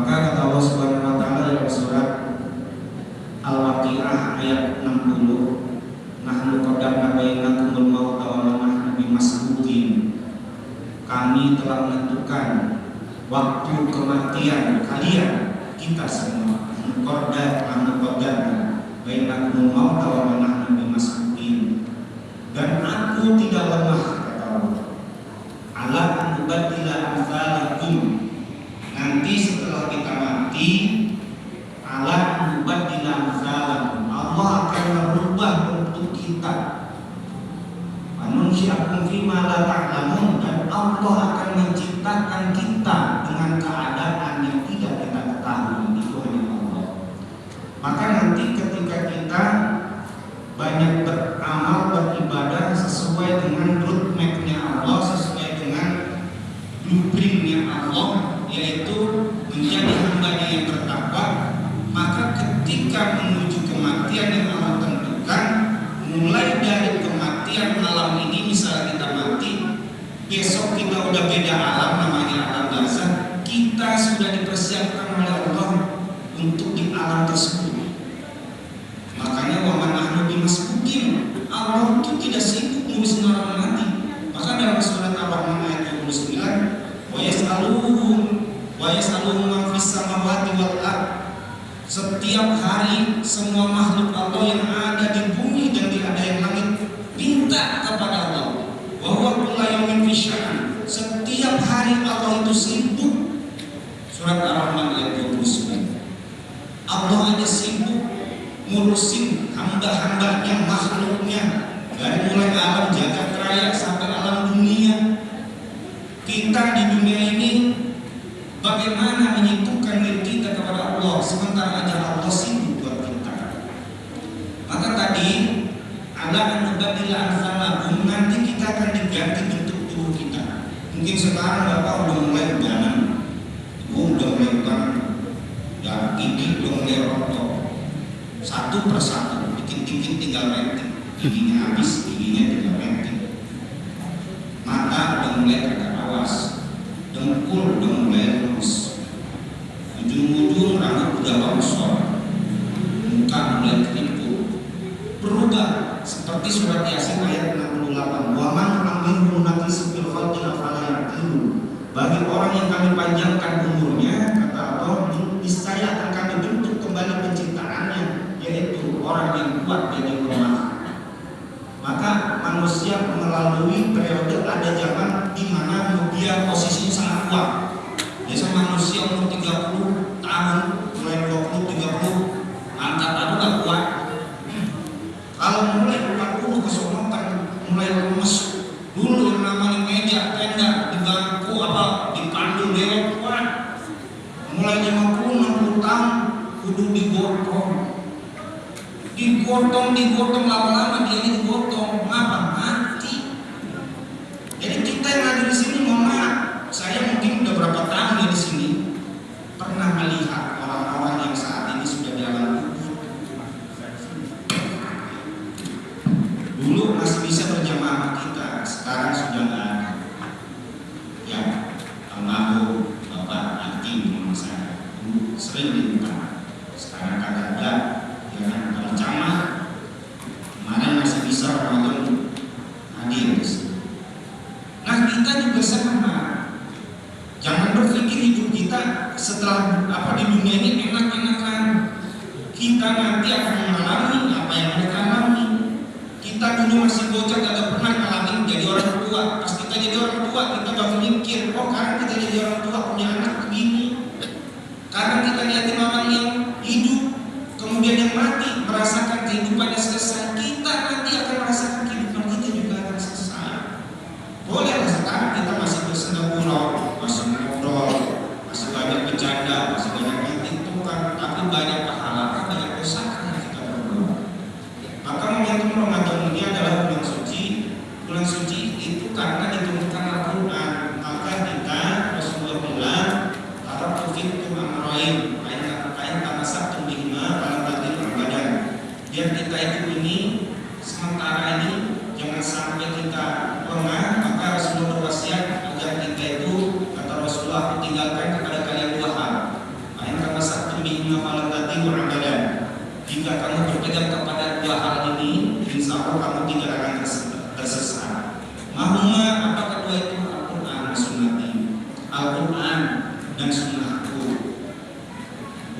Maka kata Allah Subhanahu wa taala dalam surat Al-Waqiah ayat 60, nahnu qaddamna bainakumul mauta wa ma nahnu bimasbuqin. Kami telah menentukan waktu kematian kalian, kita semua. Qaddamna bainakumul mauta wa ma nahnu bimasbuqin. Dan aku tidak lemah, kata Allah, ala an ubaddila amsalakum. Nanti setelah kita mati, ala nubaddila amsalakum, Allah akan merubah bentuk kita. Manusiakum fima la ta'lamun, dan Allah akan menciptakan kita dengan keadaan yang tidak kita ketahui. Itu hanya Allah. Maka nanti ketika kita banyak beramal, beribadah sesuai dengan roadmap-nya Allah, sesuai dengan blueprint-nya Allah, yaitu menjadi hamba yang bertakwa, maka ketika menuju kematian yang Allah tentukan, mulai dari kematian malam ini, misalnya kita mati, besok kita udah beda alam, namanya alam barzakh, kita sudah dipersiapkan oleh Allah untuk di alam tersebut. Makanya wa man nahnu bimasbuqin, Allah itu tidak sibuk ngurusin orang mati. Maka dalam surat Ar-Rahman ayat 29, wa yas'aluhum man fis samawati wal ardh, setiap hari semua makhluk Allah yang ada di bumi dan di ada yang langit minta kepada Allah. Wa huwa kullu yawmin fi sya'an, setiap hari Allah itu sibuk. Surat Ar-Rahman ayat 29. Allah aja sibuk ngurusin hamba-hambanya, makhluknya, dari mulai alam jagat raya sampai alam dunia. Kita di dunia ini bagaimana menyibukkan diri kita kepada Allah, sementara aja Allah sibuk buat kita. Maka tadi ala an nubaddila amsalakum, nanti kita akan diganti bentuk tubuh kita. Mungkin sekarang Bapak udah mulai ubanan, udah mulai ubanan, ya gigi udah mulai rontok, satu persatu, dikit-dikit tinggal renting, giginya habis, giginya tinggal renting. Mata udah mulai kagak awas, dengkul udah mulai lemes, ujung-ujung rambut udah longsor, muka mulai keriput, berubah seperti surat Yasin ayat 68. Wa man amilhu naqis fil khalqi afala ya'qilun. Bagi orang yang kami panjangkan umurnya, kata Allah, niscaya akan kami bentuk kembali penciptaannya, yaitu orang yang kuat dan yang lemah. Maka manusia melalui periode, ada zaman di mana dia posisinya sangat kuat. Biasa manusia umur 30 tahun, mulai 20, 30, angkatan itu gak kuat. Kalau mulai 40 kesonotan, mulai lemes. Dulu yang namanya meja, tenda, di bangku apa, dipandu belok kuat. Mulai 50, 60 tahun, kudu digotong lama-lama dia digotong, ngapa? Mati. Jadi kita yang ada di sini, mohon maaf, saya mungkin udah berapa tahun di sini, pernah melihat orang-orang yang saat ini sudah di alam kubur. Dulu masih bisa berjamaah sama kita, sekarang sudah nggak ada. Ya, almarhum Bapak Hakim yang saya sering diminta, sekarang kagak ada. Jangan berjamaah, kemarin masih bisa Ramadan hadir di sini. Nah, kita juga sama. Jangan berpikir hidup kita setelah di dunia ini enak-enakan. Kita nanti akan mengalami apa yang mereka alami. Kita dulu masih bocah, tidak pernah ngalamin jadi orang tua. Pas kita jadi orang tua, kita baru mikir, oh karena kita jadi orang tua punya anak begini. Karena kita lihatin orang yang hidup, kemudian yang mati, merasakan kehidupannya selesai, kita nanti akan merasakan kehidupan kita juga akan selesai. Boleh sekarang kita masih bersenda gurau, masih ngobrol, masih banyak bercanda, masih banyak hitung-hitungan, tapi banyak pahala, banyak dosa yang kita berbuat. Maka momentum Ramadan ini adalah bulan suci. Bulan suci itu karena diturunkan Al-Quran. Maka kita Rasulullah bilang, "Taraktufikum amrayn, kain tamassaktum bihima falam tadillu abadan." Biar kita hidup ini sementara ini jangan sampai kita lengah. Maka Rasulullah berwasiat agar kita itu, kata Rasulullah, tinggalkan kepada kalian dua hal. Allah kamu tidak akan tersesat. Mahuma, apa kedua itu? Al-Quran dan sunnati. Al-Quran dan sunnahku.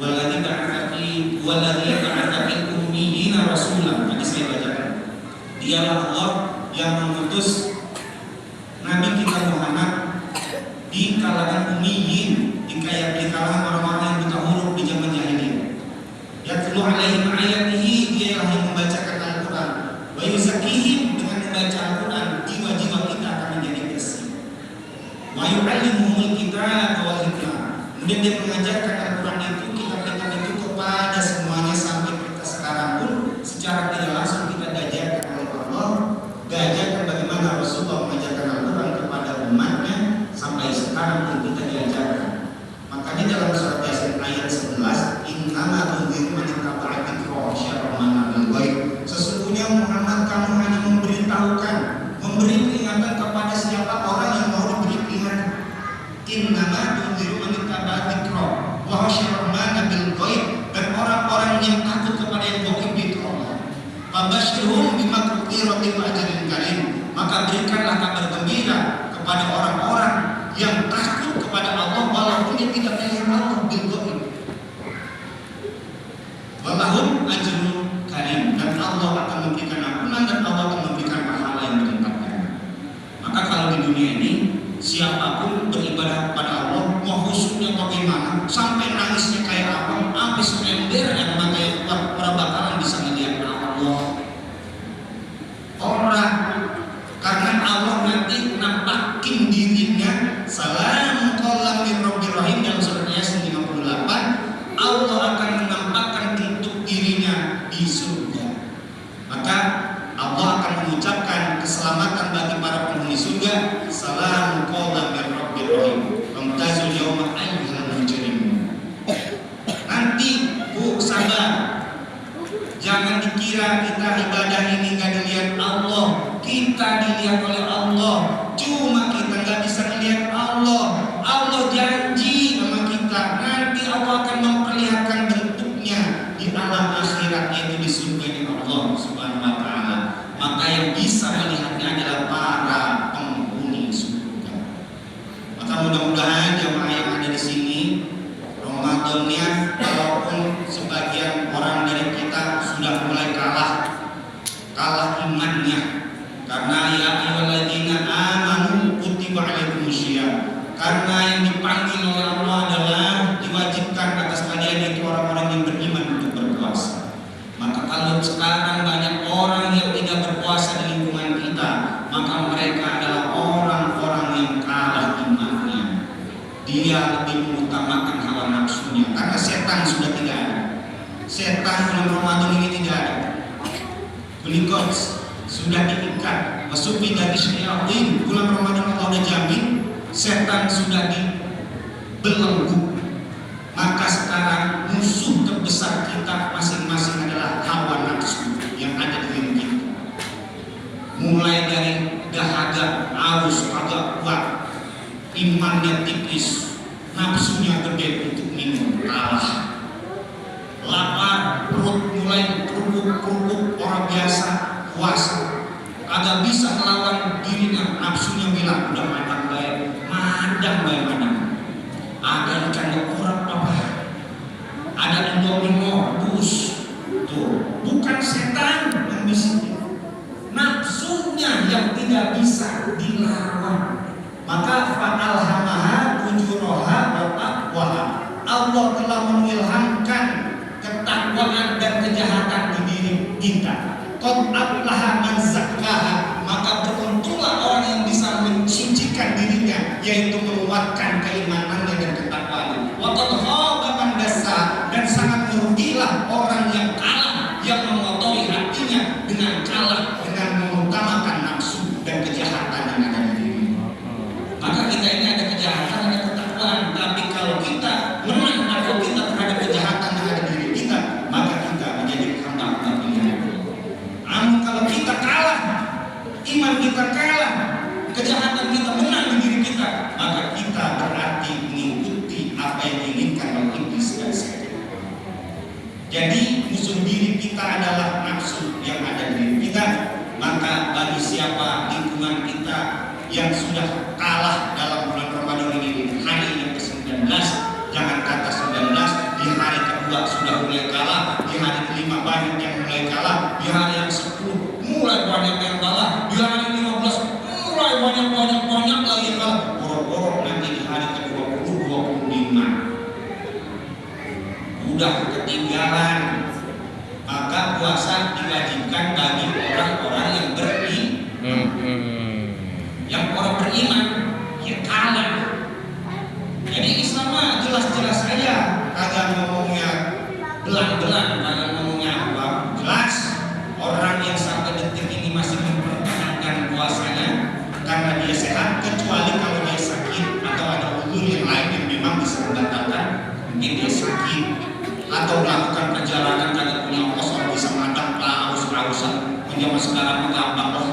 Waladhi ba'atha fil ummiyina rasulan. Tadi saya bacakan. Dialah Allah yang mengutus Nabi kita Muhammad di kalangan ummiyin, di kalangan orang-orang yang buta huruf di zaman jahiliyah. Yatlu alaihim ayatihi, dialah yang membacakan Al-Quran. Wa yuzakkihim, dengan membaca Al-Quran jiwa-jiwa kita akan menjadi bersih. Wa yu'allimuhumul kitaba wal hikmah. Kemudian dia mengajarkan Al-Quran itu, kitab-kitab itu kepada semuanya sampai kita sekarang pun secara tidak langsung kita diajarkan oleh Allah, diajarkan bagaimana Rasulullah mengajarkan Al-Quran kepada umatnya sampai sekarang pun kita diajarkan. Makanya dalam surat Yasin ayat 11, innama tunziru man ittaba'a dzikra wa syarra man bil ghaib. Sesungguhnya Muhammad kamu hanya memberitahukan, memberi peringatan kepada siapa orang yang mau diberi peringatan. Innama tunziru man ittaba'a dzikra wa syarra man bil ghaib, dan orang-orang yang takut kepada yang gaib itu Allah. Fabashshirhum bimaghfiratin wa ajrin karim. Maka berikanlah kabar gembira kepada orang-orang yang takut kepada Allah walaupun dia tidak melihat Allah bil ghaib. Walahum ajrun karim, dan Allah akan memberikan ampunan dan Allah akan memberikan pahala yang berlimpah. Maka kalau di dunia ini siapapun beribadah kepada Allah, mau khusyuknya bagaimana, sampai nangisnya kayak apa, sampai seember air mata yang para bakalan bisa melihat Allah. Orang karena Allah nanti nampakin dirinya. Salam qaulan min rabbir rahim, dalam surat Yasin 58, Allah akan menampakkan bentuk dirinya di surga. Maka Allah akan mengucapkan keselamatan bagi para penghuni surga. Salam qaulan min rabbir rahim, famtazul yawma ayyuhal mujrimun. Nanti Bu sabar, jangan dikira kita ibadah ini gak dilihat Allah. Kita dilihat oleh Allah, cuma kita gak bisa melihat Allah. Allah janji sama kita, nanti Allah akan memperlihatkan bentuknya di alam akhirat, yaitu di surga Allah Subhanahu wa ta'ala. Maka yang bisa melihatnya adalah para penghuni surga. Maka mudah-mudahan jemaah yang ada di sini, Ramadannya walaupun sebagian orang dari kita sudah mulai kalah imannya, karena ya ayyuhalladzina amanu kutiba alaikumusiyam, karena yang dipanggil oleh Allah adalah diwajibkan atas kalian yaitu orang-orang yang beriman untuk berpuasa. Maka kalau sekarang banyak orang yang tidak berpuasa di lingkungan kita, maka mereka adalah orang-orang yang kalah imannya. Dia lebih mengutamakan hawa nafsunya, karena setan sudah tidak ada. Setan bulan Ramadan ini tidak ada. Kulikot sudah diikat, masuki dari syayatin. Bulan Ramadan Allah sudah jamin, setan sudah dibelenggu. Maka sekarang musuh terbesar kita masing-masing adalah hawa nafsu yang ada di diri kita. Mulai dari dahaga, arus agak kuat, imannya tipis, nafsunya gede untuk minum, kalah. Lapar, perut mulai kerupuk-kerupuk, orang biasa puasa agak bisa melawan dirinya, nafsunya bilang udah madang baik. Ada ikan korak apa, ada Indomie bus tuh, bukan setan yang bisikin, nafsunya yang tidak bisa dilawan. Maka fa'alhamaha fujuraha wa taqwaha, Allah telah mengilhamkan ketakwaan dan kejahatan di diri kita. Qad aflaha man zakkaha, maka beruntunglah orang yang bisa mensucikan dirinya, yaitu menguatkan keimanannya dan ketakwaannya. Wa qad khaba man dassaha, dan sangat merugilah orang yang kalah, yang mengotori hatinya dengan kalah, dengan mengutamakan nafsu dan kejahatan yang ada di dirinya. Maka kita ini ada kejahatan, ada ketakwaan, tapi kalau kita menang atau kita terhadap kejahatan yang ada di diri kita, maka kita menjadi hamba pilihan. Namun kalau kita kalah, iman kita kalah, kejahatan kita menang di diri kita, maka kita berarti mengikuti apa yang diinginkan oleh iblis dan setan. Jadi musuh diri kita adalah nafsu yang ada di diri kita. Maka bagi siapa lingkungan kita yang sudah kalah dalam bulan Ramadan ini di hari yang ke-19, jangan kata 19, di hari kedua sudah mulai kalah, di hari kelima banyak yang mulai kalah, di hari yang 10 mulai banyak yang kalah, di hari 15 mulai banyak lagi kalah, boro-boro nanti di hari ke-20, 25 udah ketinggalan. Maka puasa diwajibkan bagi orang-orang yang yang orang beriman, ya kalah. Jadi Islam mah jelas-jelas saja, kagak ngomongnya belang-belang, kagak ngomongnya apa. Jelas orang yang sampai detik ini masih mempertahankan puasanya karena dia sehat, kecuali kalau dia sakit atau ada uzur yang lain yang memang bisa membatalkan, mungkin dia sakit atau melakukan perjalanan kagak punya ongkos, kalau bisa makan aus-ausan menjama sekarang mengambang lah.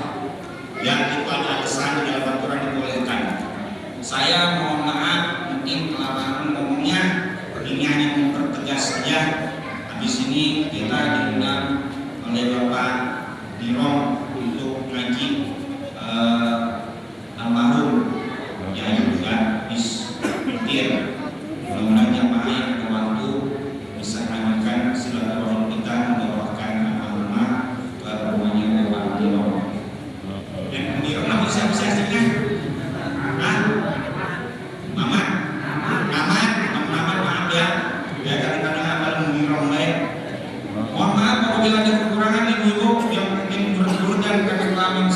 Yang itu ada alasan dalam aturan dibolehkan. Saya mohon maaf mungkin kelamaan ngomongnya, ini hanya mempertegas saja. Habis ini kita diundang oleh Bapak Dirong untuk ngaji almarhum yang juga bistir. Mudah-mudahan jamaah yang ada waktu bisa mengamalkan silaturahmi kita, mendoakan almarhumah ke rumahnya Bapak Dirong. Dan Dirong nama siapa aslinya? Mamat, maaf ya. Ya kadang-kadang abang Dirong baik. Mohon maaf apabila ada kekurangan ibu-ibu yang mungkin berkeluarga karena kelamin